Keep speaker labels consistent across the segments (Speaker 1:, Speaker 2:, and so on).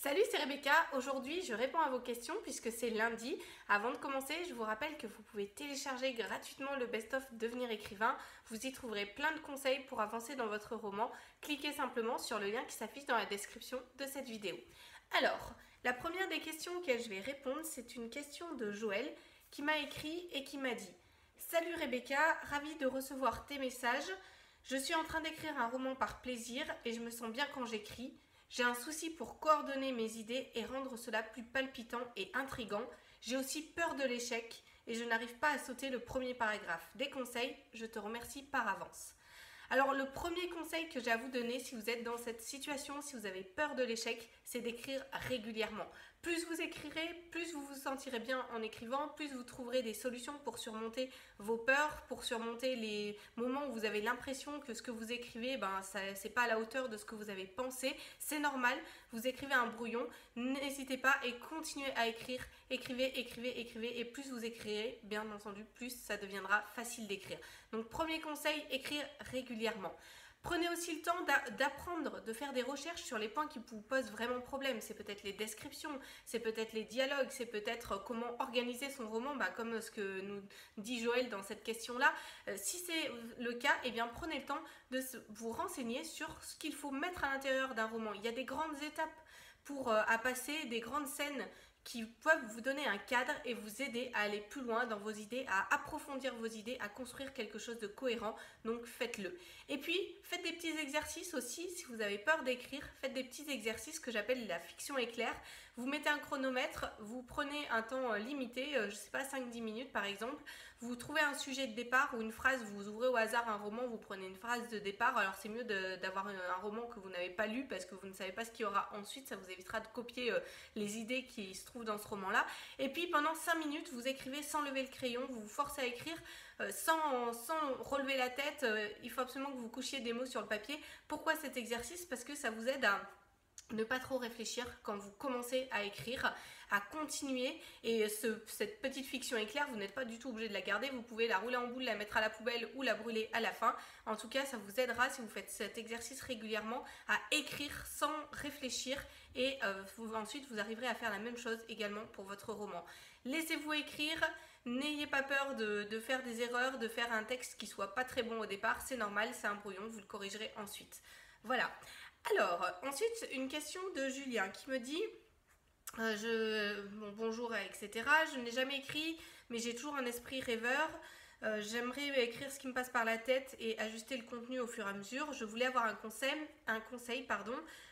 Speaker 1: Salut, c'est Rebecca. Aujourd'hui, je réponds à vos questions puisque c'est lundi. Avant de commencer, je vous rappelle que vous pouvez télécharger gratuitement le best-of Devenir écrivain. Vous y trouverez plein de conseils pour avancer dans votre roman. Cliquez simplement sur le lien qui s'affiche dans la description de cette vidéo. Alors, la première des questions auxquelles je vais répondre, c'est une question de Joël qui m'a écrit et qui m'a dit: Salut Rebecca, ravie de recevoir tes messages. Je suis en train d'écrire un roman par plaisir et je me sens bien quand j'écris. J'ai un souci pour coordonner mes idées et rendre cela plus palpitant et intrigant. J'ai aussi peur de l'échec et je n'arrive pas à sauter le premier paragraphe. Des conseils, je te remercie par avance. Alors le premier conseil que j'ai à vous donner si vous êtes dans cette situation, si vous avez peur de l'échec, c'est d'écrire régulièrement. Plus vous écrirez, plus vous vous sentirez bien en écrivant, plus vous trouverez des solutions pour surmonter vos peurs, pour surmonter les moments où vous avez l'impression que ce que vous écrivez, c'est pas à la hauteur de ce que vous avez pensé. C'est normal, vous écrivez un brouillon, n'hésitez pas et continuez à écrire. Écrivez, écrivez, écrivez et plus vous écrirez, bien entendu, plus ça deviendra facile d'écrire. Donc premier conseil, écrire régulièrement. Prenez aussi le temps d'apprendre, de faire des recherches sur les points qui vous posent vraiment problème. C'est peut-être les descriptions, c'est peut-être les dialogues, c'est peut-être comment organiser son roman, comme ce que nous dit Joël dans cette question-là. Si c'est le cas, eh bien prenez le temps de vous renseigner sur ce qu'il faut mettre à l'intérieur d'un roman. Il y a des grandes étapes à passer, des grandes scènes qui peuvent vous donner un cadre et vous aider à aller plus loin dans vos idées, à approfondir vos idées, à construire quelque chose de cohérent. Donc faites-le. Et puis, faites des petits exercices aussi. Si vous avez peur d'écrire, faites des petits exercices que j'appelle la fiction éclair. Vous mettez un chronomètre, vous prenez un temps limité, je ne sais pas, 5-10 minutes par exemple. Vous trouvez un sujet de départ ou une phrase, vous ouvrez au hasard un roman, vous prenez une phrase de départ. Alors c'est mieux d'avoir un roman que vous n'avez pas lu parce que vous ne savez pas ce qu'il y aura ensuite. Ça vous évitera de copier les idées qui se trouvent dans ce roman-là. Et puis pendant 5 minutes, vous écrivez sans lever le crayon, vous vous forcez à écrire sans relever la tête. Il faut absolument que vous couchiez des mots sur le papier. Pourquoi cet exercice? Parce que ça vous aide à ne pas trop réfléchir quand vous commencez à écrire, à continuer. Et cette petite fiction éclair, vous n'êtes pas du tout obligé de la garder. Vous pouvez la rouler en boule, la mettre à la poubelle ou la brûler à la fin. En tout cas, ça vous aidera si vous faites cet exercice régulièrement à écrire sans réfléchir. Et ensuite, vous arriverez à faire la même chose également pour votre roman. Laissez-vous écrire. N'ayez pas peur de faire des erreurs, de faire un texte qui soit pas très bon au départ. C'est normal, c'est un brouillon, vous le corrigerez ensuite. Voilà. Alors, ensuite, une question de Julien qui me dit bonjour, etc. Je n'ai jamais écrit, mais j'ai toujours un esprit rêveur. J'aimerais écrire ce qui me passe par la tête et ajuster le contenu au fur et à mesure. Je voulais avoir un conseil.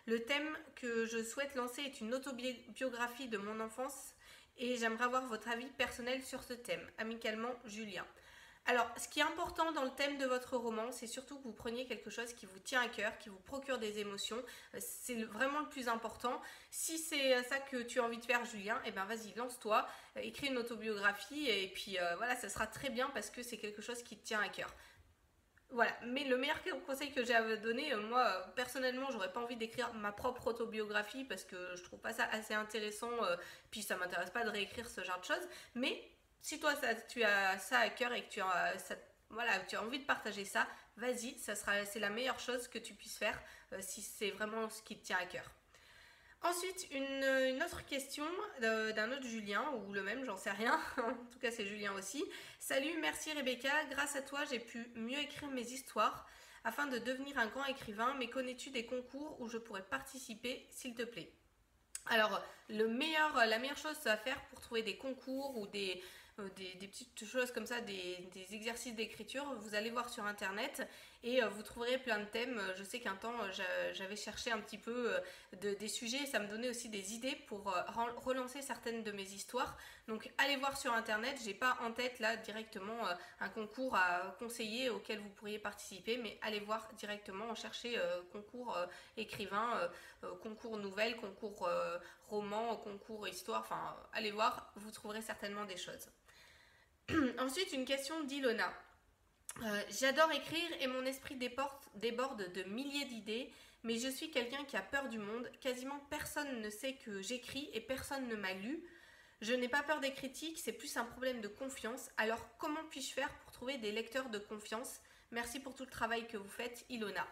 Speaker 1: Le thème que je souhaite lancer est une autobiographie de mon enfance et j'aimerais avoir votre avis personnel sur ce thème. Amicalement, Julien. Alors, ce qui est important dans le thème de votre roman, c'est surtout que vous preniez quelque chose qui vous tient à cœur, qui vous procure des émotions. C'est vraiment le plus important. Si c'est ça que tu as envie de faire, Julien, eh ben vas-y, lance-toi, écris une autobiographie et puis voilà, ça sera très bien parce que c'est quelque chose qui te tient à cœur. Voilà, mais le meilleur conseil que j'ai à vous donner, moi personnellement, j'aurais pas envie d'écrire ma propre autobiographie parce que je trouve pas ça assez intéressant, puis ça m'intéresse pas de réécrire ce genre de choses, mais si toi tu as ça à cœur et que tu as envie de partager ça, vas-y, c'est la meilleure chose que tu puisses faire si c'est vraiment ce qui te tient à cœur. Ensuite, une autre question d'un autre Julien, ou le même, j'en sais rien. En tout cas, c'est Julien aussi. Salut, merci Rebecca. Grâce à toi, j'ai pu mieux écrire mes histoires afin de devenir un grand écrivain. Mais connais-tu des concours où je pourrais participer, s'il te plaît? Alors, la meilleure chose à faire pour trouver des concours ou des petites choses comme ça, des exercices d'écriture, vous allez voir sur internet et vous trouverez plein de thèmes. Je sais qu'un temps j'avais cherché un petit peu des sujets et ça me donnait aussi des idées pour relancer certaines de mes histoires. Donc allez voir sur internet, j'ai pas en tête là directement un concours à conseiller auquel vous pourriez participer, mais allez voir directement, chercher concours écrivain, concours nouvelles, concours roman, concours histoire, enfin allez voir, vous trouverez certainement des choses. Ensuite, une question d'Ilona. J'adore écrire et mon esprit déborde de milliers d'idées, mais je suis quelqu'un qui a peur du monde. Quasiment personne ne sait que j'écris et personne ne m'a lu. Je n'ai pas peur des critiques, c'est plus un problème de confiance. Alors comment puis-je faire pour trouver des lecteurs de confiance? Merci pour tout le travail que vous faites, Ilona.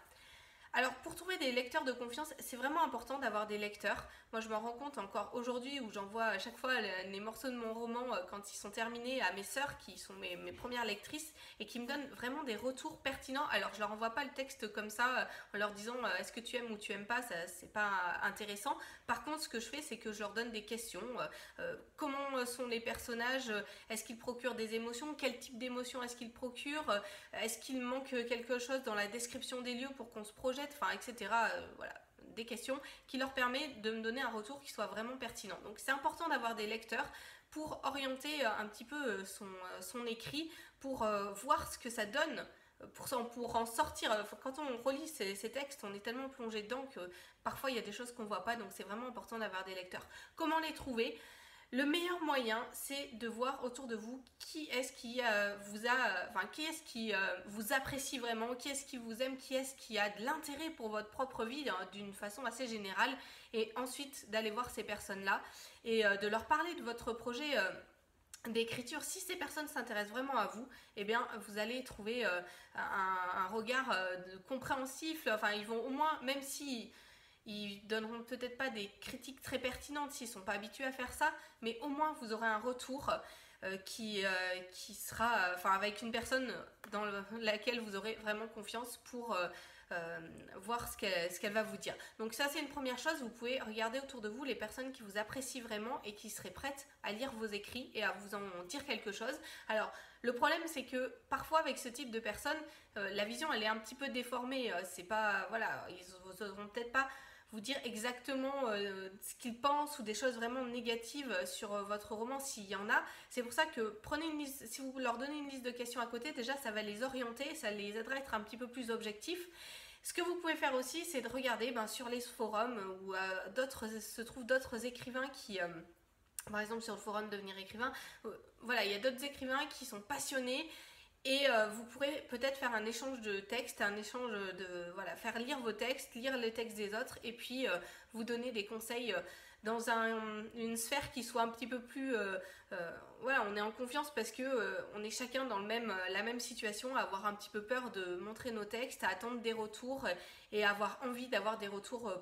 Speaker 1: Alors pour trouver des lecteurs de confiance, c'est vraiment important d'avoir des lecteurs. Moi je m'en rends compte encore aujourd'hui où j'envoie à chaque fois les morceaux de mon roman quand ils sont terminés à mes sœurs qui sont mes premières lectrices et qui me donnent vraiment des retours pertinents. Alors je leur envoie pas le texte comme ça en leur disant est-ce que tu aimes ou tu aimes pas, ça c'est pas intéressant. Par contre ce que je fais c'est que je leur donne des questions. Comment sont les personnages, est-ce qu'ils procurent des émotions, quel type d'émotions est-ce qu'ils procurent, est-ce qu'il manque quelque chose dans la description des lieux pour qu'on se projette, enfin, etc. Voilà, des questions qui leur permettent de me donner un retour qui soit vraiment pertinent. Donc c'est important d'avoir des lecteurs pour orienter un petit peu son écrit, pour voir ce que ça donne. Pour en sortir, quand on relit ces textes, on est tellement plongé dedans que parfois il y a des choses qu'on ne voit pas, donc c'est vraiment important d'avoir des lecteurs. Comment les trouver ? Le meilleur moyen, c'est de voir autour de vous qui est-ce qui qui est-ce qui vous apprécie vraiment, qui est-ce qui vous aime, qui est-ce qui a de l'intérêt pour votre propre vie d'une façon assez générale, et ensuite d'aller voir ces personnes-là et de leur parler de votre projet d'écriture. Si ces personnes s'intéressent vraiment à vous, eh bien vous allez trouver un regard compréhensif. Enfin, ils vont au moins, même si ils donneront peut-être pas des critiques très pertinentes s'ils sont pas habitués à faire ça, mais au moins vous aurez un retour qui sera, avec une personne dans laquelle vous aurez vraiment confiance pour voir ce qu'elle va vous dire. Donc ça c'est une première chose, vous pouvez regarder autour de vous les personnes qui vous apprécient vraiment et qui seraient prêtes à lire vos écrits et à vous en dire quelque chose. Alors le problème c'est que parfois avec ce type de personnes, la vision elle est un petit peu déformée, c'est pas, voilà, ils n'auront peut-être pas vous dire exactement ce qu'ils pensent ou des choses vraiment négatives sur votre roman s'il y en a. C'est pour ça que prenez une liste, si vous leur donnez une liste de questions à côté, déjà ça va les orienter, ça les aidera à être un petit peu plus objectifs. Ce que vous pouvez faire aussi, c'est de regarder sur les forums où se trouvent d'autres écrivains qui... par exemple sur le forum Devenir écrivain, voilà, il y a d'autres écrivains qui sont passionnés. Et vous pourrez peut-être faire un échange de textes, un échange de, voilà, faire lire vos textes, lire les textes des autres et puis vous donner des conseils dans une sphère qui soit un petit peu plus, voilà, on est en confiance parce que on est chacun dans la même situation, à avoir un petit peu peur de montrer nos textes, à attendre des retours et à avoir envie d'avoir des retours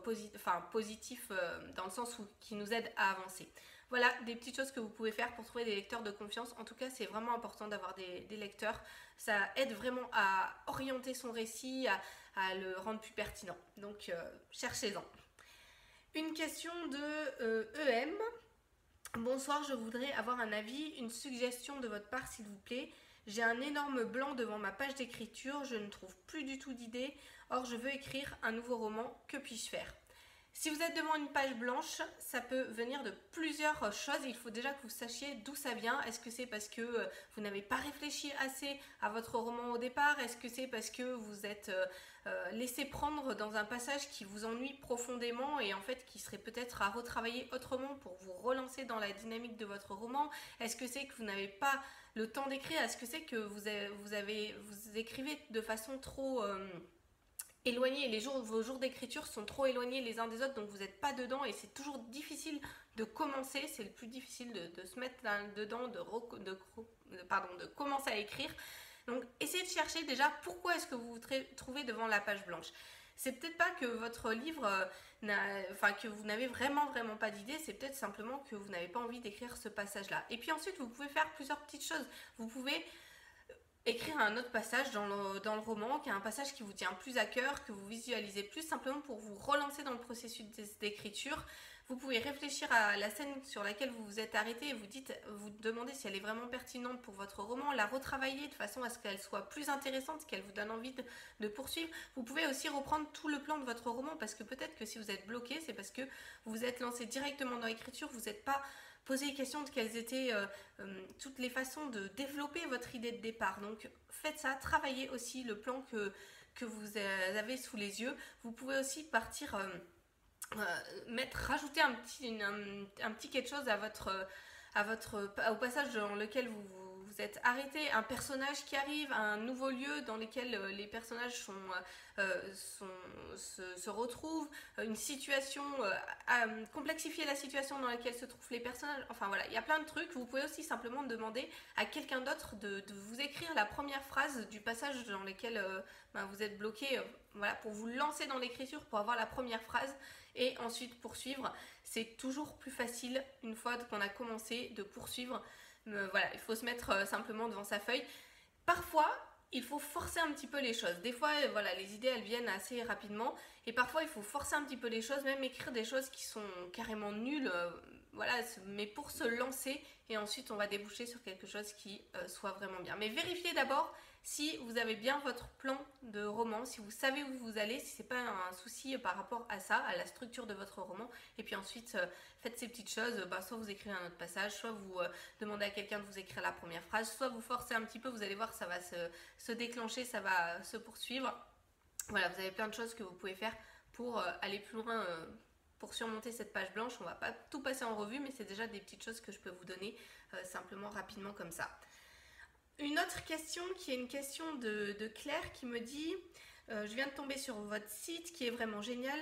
Speaker 1: positifs dans le sens qui nous aident à avancer. Voilà des petites choses que vous pouvez faire pour trouver des lecteurs de confiance. En tout cas, c'est vraiment important d'avoir des lecteurs. Ça aide vraiment à orienter son récit, à le rendre plus pertinent. Donc, cherchez-en. Une question de EM. Bonsoir, je voudrais avoir un avis, une suggestion de votre part, s'il vous plaît. J'ai un énorme blanc devant ma page d'écriture. Je ne trouve plus du tout d'idées. Or, je veux écrire un nouveau roman. Que puis-je faire ? Si vous êtes devant une page blanche, ça peut venir de plusieurs choses. Il faut déjà que vous sachiez d'où ça vient. Est-ce que c'est parce que vous n'avez pas réfléchi assez à votre roman au départ? Est-ce que c'est parce que vous êtes laissé prendre dans un passage qui vous ennuie profondément et en fait qui serait peut-être à retravailler autrement pour vous relancer dans la dynamique de votre roman? Est-ce que c'est que vous n'avez pas le temps d'écrire? Est-ce que c'est que vous écrivez de façon trop... éloignés, vos jours d'écriture sont trop éloignés les uns des autres, donc vous n'êtes pas dedans et c'est toujours difficile de commencer, c'est le plus difficile de se mettre dedans, de commencer à écrire. Donc essayez de chercher déjà pourquoi est-ce que vous vous trouvez devant la page blanche. C'est peut-être pas que votre livre, que vous n'avez vraiment pas d'idée, c'est peut-être simplement que vous n'avez pas envie d'écrire ce passage-là. Et puis ensuite, vous pouvez faire plusieurs petites choses. Vous pouvez écrire un autre passage dans le roman, qui est un passage qui vous tient plus à cœur, que vous visualisez plus, simplement pour vous relancer dans le processus d'écriture. Vous pouvez réfléchir à la scène sur laquelle vous vous êtes arrêté et vous demandez si elle est vraiment pertinente pour votre roman, la retravailler de façon à ce qu'elle soit plus intéressante, qu'elle vous donne envie de poursuivre. Vous pouvez aussi reprendre tout le plan de votre roman, parce que peut-être que si vous êtes bloqué, c'est parce que vous vous êtes lancé directement dans l'écriture, vous n'êtes pas posez les questions de quelles étaient toutes les façons de développer votre idée de départ. Donc faites ça, travaillez aussi le plan que vous avez sous les yeux. Vous pouvez aussi partir, rajouter un petit quelque chose au passage dans lequel vous vous êtes arrêté, un personnage qui arrive, un nouveau lieu dans lequel les personnages se retrouvent, une situation, complexifier la situation dans laquelle se trouvent les personnages, enfin voilà, il y a plein de trucs. Vous pouvez aussi simplement demander à quelqu'un d'autre de vous écrire la première phrase du passage dans lequel vous êtes bloqué, voilà, pour vous lancer dans l'écriture, pour avoir la première phrase et ensuite poursuivre. C'est toujours plus facile une fois qu'on a commencé de poursuivre. Voilà, il faut se mettre simplement devant sa feuille. Parfois, il faut forcer un petit peu les choses. Des fois, voilà, les idées, elles viennent assez rapidement. Et parfois, il faut forcer un petit peu les choses, même écrire des choses qui sont carrément nulles. Voilà, mais pour se lancer. Et ensuite, on va déboucher sur quelque chose qui soit vraiment bien. Mais vérifiez d'abord si vous avez bien votre plan de roman, si vous savez où vous allez, si c'est pas un souci par rapport à ça, à la structure de votre roman. Et puis ensuite, faites ces petites choses, soit vous écrivez un autre passage, soit vous demandez à quelqu'un de vous écrire la première phrase, soit vous forcez un petit peu, vous allez voir, ça va se déclencher, ça va se poursuivre. Voilà, vous avez plein de choses que vous pouvez faire pour aller plus loin, pour surmonter cette page blanche. On va pas tout passer en revue, mais c'est déjà des petites choses que je peux vous donner simplement rapidement comme ça. Une autre question qui est une question de Claire qui me dit je viens de tomber sur votre site qui est vraiment génial,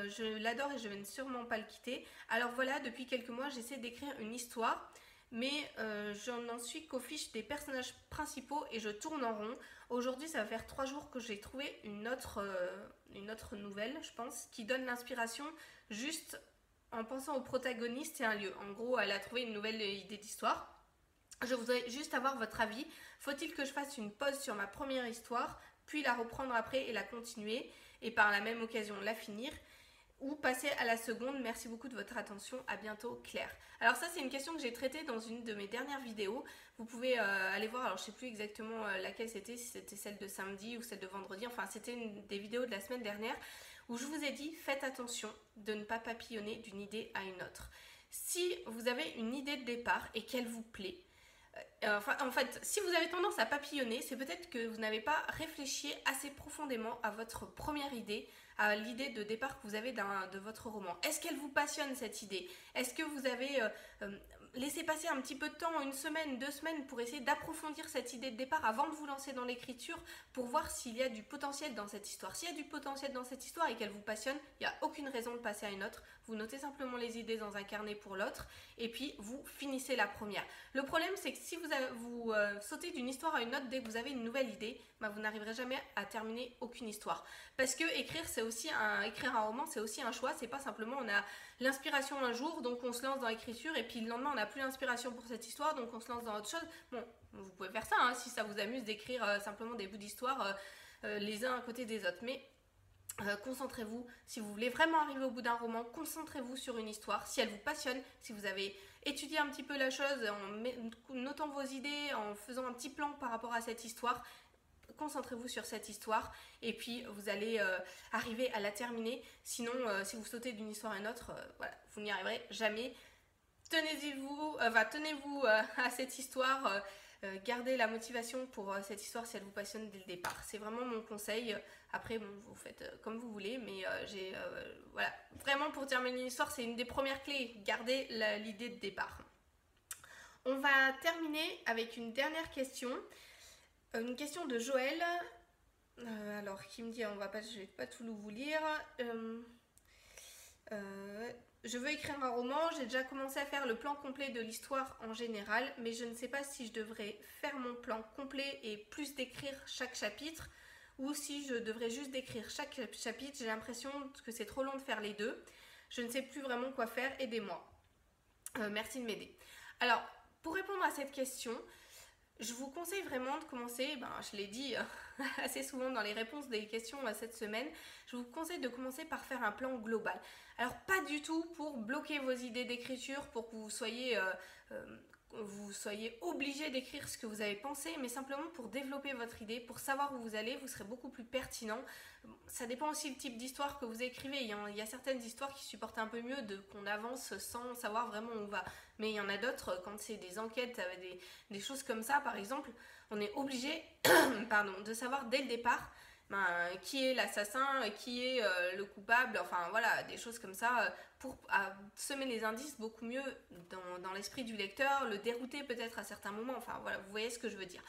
Speaker 1: je l'adore et je vais sûrement pas le quitter. Alors voilà, depuis quelques mois j'essaie d'écrire une histoire, mais je n'en suis qu'aux fiches des personnages principaux et je tourne en rond. Aujourd'hui ça va faire 3 jours que j'ai trouvé une autre nouvelle, je pense, qui donne l'inspiration juste en pensant au protagoniste et un lieu. En gros, elle a trouvé une nouvelle idée d'histoire. Je voudrais juste avoir votre avis. Faut-il que je fasse une pause sur ma première histoire, puis la reprendre après et la continuer, et par la même occasion la finir, ou passer à la seconde? Merci beaucoup de votre attention. À bientôt, Claire. Alors ça, c'est une question que j'ai traitée dans une de mes dernières vidéos. Vous pouvez aller voir, alors je ne sais plus exactement laquelle c'était, si c'était celle de samedi ou celle de vendredi. Enfin, c'était une des vidéos de la semaine dernière où je vous ai dit, faites attention de ne pas papillonner d'une idée à une autre. Si vous avez une idée de départ et qu'elle vous plaît, en fait, si vous avez tendance à papillonner, c'est peut-être que vous n'avez pas réfléchi assez profondément à votre première idée, à l'idée de départ que vous avez de votre roman. Est-ce qu'elle vous passionne, cette idée? Est-ce que vous avez laissé passer un petit peu de temps, 1 semaine, 2 semaines, pour essayer d'approfondir cette idée de départ avant de vous lancer dans l'écriture, pour voir s'il y a du potentiel dans cette histoire? S'il y a du potentiel dans cette histoire et qu'elle vous passionne, il n'y a aucune raison de passer à une autre. Vous notez simplement les idées dans un carnet pour l'autre et puis vous finissez la première. Le problème, c'est que si vous sautez d'une histoire à une autre dès que vous avez une nouvelle idée, vous n'arriverez jamais à terminer aucune histoire. Parce que écrire un roman, c'est aussi un choix. C'est pas simplement on a l'inspiration un jour, donc on se lance dans l'écriture, et puis le lendemain on n'a plus l'inspiration pour cette histoire, donc on se lance dans autre chose. Bon, vous pouvez faire ça hein, si ça vous amuse d'écrire simplement des bouts d'histoire les uns à côté des autres. Mais concentrez-vous, si vous voulez vraiment arriver au bout d'un roman, concentrez-vous sur une histoire, si elle vous passionne, si vous avez étudié un petit peu la chose, en notant vos idées, en faisant un petit plan par rapport à cette histoire, concentrez-vous sur cette histoire et puis vous allez arriver à la terminer. Sinon, si vous sautez d'une histoire à une autre, voilà, vous n'y arriverez jamais. Tenez-vous à cette histoire. Gardez la motivation pour cette histoire si elle vous passionne dès le départ. C'est vraiment mon conseil. Après, bon, vous faites comme vous voulez, mais voilà. Vraiment, pour terminer une histoire, c'est une des premières clés. Gardez l'idée de départ. On va terminer avec une dernière question. Une question de Joël. Alors, qui me dit, je vais pas tout vous lire. Je veux écrire un roman, j'ai déjà commencé à faire le plan complet de l'histoire en général, mais je ne sais pas si je devrais faire mon plan complet et plus décrire chaque chapitre, ou si je devrais juste décrire chaque chapitre. J'ai l'impression que c'est trop long de faire les deux. Je ne sais plus vraiment quoi faire, aidez-moi. Merci de m'aider. Alors, pour répondre à cette question, je vous conseille vraiment de commencer, je l'ai dit assez souvent dans les réponses des questions cette semaine, je vous conseille de commencer par faire un plan global. Alors pas du tout pour bloquer vos idées d'écriture, pour que vous soyez obligé d'écrire ce que vous avez pensé, mais simplement pour développer votre idée, pour savoir où vous allez, vous serez beaucoup plus pertinent. Ça dépend aussi du type d'histoire que vous écrivez. Il y a certaines histoires qui supportent un peu mieux qu'on avance sans savoir vraiment où on va. Mais il y en a d'autres, quand c'est des enquêtes, des choses comme ça, par exemple, on est obligé de savoir dès le départ qui est l'assassin, qui est le coupable, enfin voilà, des choses comme ça, pour semer les indices beaucoup mieux dans l'esprit du lecteur, le dérouter peut-être à certains moments, enfin voilà, vous voyez ce que je veux dire.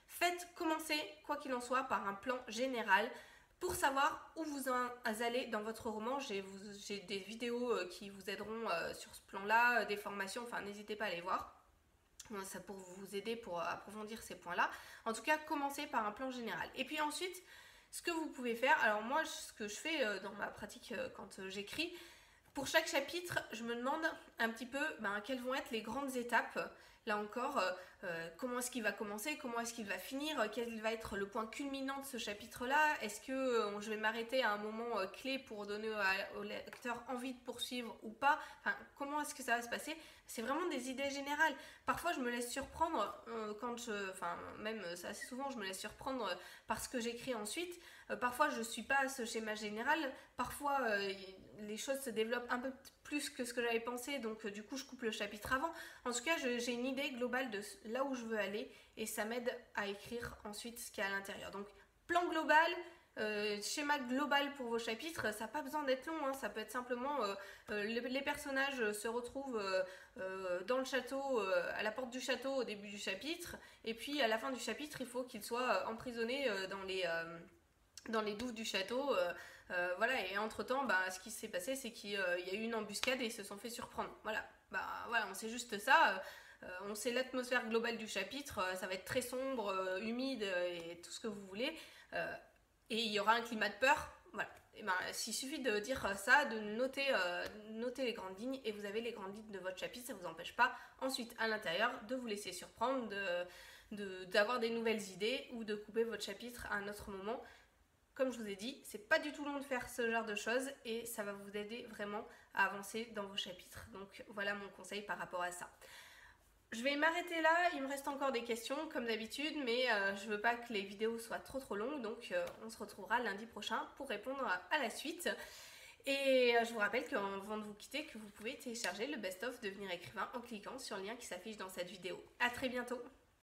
Speaker 1: Faites commencer, quoi qu'il en soit, par un plan général pour savoir où vous allez dans votre roman. J'ai des vidéos qui vous aideront sur ce plan-là, des formations, enfin n'hésitez pas à les voir. Ça pour vous aider pour approfondir ces points-là. En tout cas, commencez par un plan général. Et puis ensuite, ce que vous pouvez faire, alors moi, ce que je fais dans ma pratique quand j'écris, pour chaque chapitre, je me demande un petit peu quelles vont être les grandes étapes. Là encore, comment est-ce qu'il va commencer, comment est-ce qu'il va finir, quel va être le point culminant de ce chapitre-là. Est-ce que je vais m'arrêter à un moment clé pour donner au lecteur envie de poursuivre ou pas, enfin, comment est-ce que ça va se passer. C'est vraiment des idées générales. Parfois, je me laisse surprendre même assez souvent, je me laisse surprendre par ce que j'écris ensuite. Parfois, je ne suis pas à ce schéma général. Parfois, les choses se développent un peu plus que ce que j'avais pensé, donc du coup, je coupe le chapitre avant. En tout cas, j'ai une idée globale de là où je veux aller et ça m'aide à écrire ensuite ce qu'il y a à l'intérieur. Donc, plan global, schéma global pour vos chapitres, ça n'a pas besoin d'être long, hein, ça peut être simplement les personnages se retrouvent dans le château, à la porte du château au début du chapitre, et puis à la fin du chapitre, il faut qu'ils soient emprisonnés dans les douves du château. Voilà, et entre temps, ce qui s'est passé, c'est qu'il y a eu une embuscade et ils se sont fait surprendre. Voilà, voilà, on sait juste ça. On sait l'atmosphère globale du chapitre, ça va être très sombre, humide et tout ce que vous voulez. Et il y aura un climat de peur. Voilà. Et s'il suffit de dire ça, de noter les grandes lignes, et vous avez les grandes lignes de votre chapitre, ça ne vous empêche pas ensuite à l'intérieur de vous laisser surprendre, d'avoir des nouvelles idées ou de couper votre chapitre à un autre moment. Comme je vous ai dit, c'est pas du tout long de faire ce genre de choses et ça va vous aider vraiment à avancer dans vos chapitres. Donc voilà mon conseil par rapport à ça. Je vais m'arrêter là, il me reste encore des questions comme d'habitude, mais je veux pas que les vidéos soient trop longues, donc on se retrouvera lundi prochain pour répondre à la suite. Et je vous rappelle qu'avant de vous quitter, que vous pouvez télécharger le best-of Devenir écrivain en cliquant sur le lien qui s'affiche dans cette vidéo. A très bientôt!